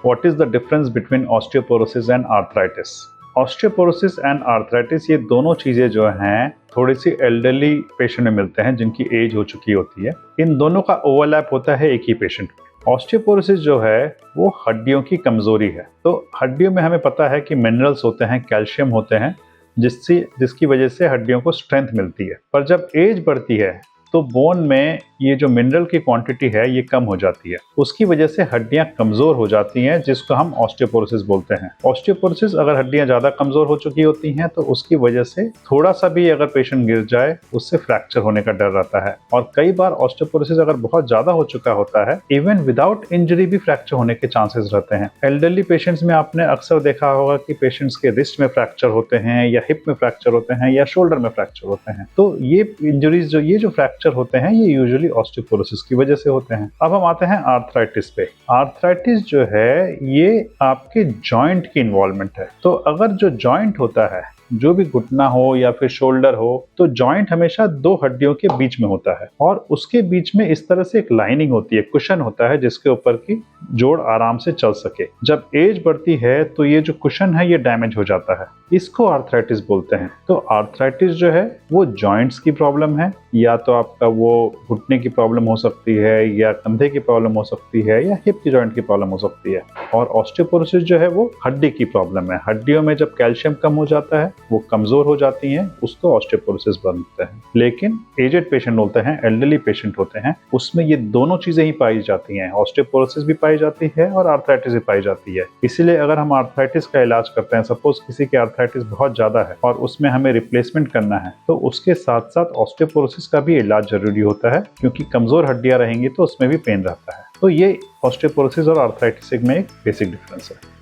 What is the difference between osteoporosis and arthritis? Osteoporosis and arthritis ये दोनों चीज़ें जो हैं थोड़ी सी एल्डरली पेशेंट में मिलते हैं जिनकी एज हो चुकी होती है। इन दोनों का ओवरलैप होता है एक ही पेशेंट में। ऑस्टियोपोरोसिस जो है वो हड्डियों की कमजोरी है। तो हड्डियों में हमें पता है कि मिनरल्स होते हैं, कैल्शियम होते हैं, जिसकी वजह से हड्डियों को स्ट्रेंथ मिलती है। पर जब एज बढ़ती है तो बोन में ये जो मिनरल की क्वांटिटी है ये कम हो जाती है। उसकी वजह से हड्डियां कमजोर हो जाती हैं, जिसको हम ऑस्टियोपोरोसिस बोलते हैं। ऑस्टियोपोरोसिस अगर हड्डियां ज्यादा कमजोर हो चुकी होती हैं तो उसकी वजह से थोड़ा सा भी अगर पेशेंट गिर जाए उससे फ्रैक्चर होने का डर रहता है। और कई बार ऑस्टियोपोरोसिस अगर बहुत ज्यादा हो चुका होता है, इवन विदाउट इंजरी भी फ्रैक्चर होने के चांसेस रहते हैं। एल्डरली पेशेंट्स में आपने अक्सर देखा होगा कि पेशेंट्स के रिस्ट में फ्रैक्चर होते हैं या हिप में फ्रैक्चर होते हैं या शोल्डर में फ्रैक्चर होते हैं। तो ये इंजरीज ये जो फ्रैक्चर होते हैं ये यूजुअली ऑस्टियोपोरोसिस की वजह से होते हैं। अब हम आते हैं आर्थराइटिस पे। आर्थराइटिस जो है ये आपके जॉइंट की इन्वॉल्वमेंट है। तो अगर जो जॉइंट होता है, जो भी घुटना हो या फिर शोल्डर हो, तो जॉइंट हमेशा दो हड्डियों के बीच में होता है और उसके बीच में इस तरह से एक लाइनिंग होती है, कुशन होता है जिसके ऊपर की जोड़ आराम से चल सके। जब एज बढ़ती है तो ये जो कुशन है ये डैमेज हो जाता है, इसको आर्थराइटिस बोलते हैं। तो आर्थराइटिस जो है वो जॉइंट्स की प्रॉब्लम है, या तो आपका वो घुटने की प्रॉब्लम हो सकती है या कंधे की प्रॉब्लम हो सकती है या हिप की जॉइंट की प्रॉब्लम हो सकती है। और ऑस्टियोपोरोसिस जो है वो हड्डी की प्रॉब्लम है। हड्डियों में जब कैल्शियम कम हो जाता है, वो कमजोर हो जाती हैं, उसको ऑस्टियोपोरोसिस बनते हैं। लेकिन एजेड पेशेंट होते हैं, एल्डरली पेशेंट होते हैं, उसमें ये दोनों चीजें ही पाई जाती हैं। ऑस्टियोपोरोसिस भी पाई जाती है और आर्थराइटिस भी पाई जाती है। इसीलिए अगर हम आर्थराइटिस का इलाज करते हैं, सपोज किसी की आर्थराइटिस बहुत ज्यादा है और उसमें हमें रिप्लेसमेंट करना है, तो उसके साथ साथ ऑस्टियोपोरोसिस का भी इलाज जरूरी होता है, क्योंकि कमजोर हड्डियां रहेंगी तो उसमें भी पेन रहता है। तो ये ऑस्टियोपोरोसिस और आर्थराइटिस में एक बेसिक डिफरेंस है।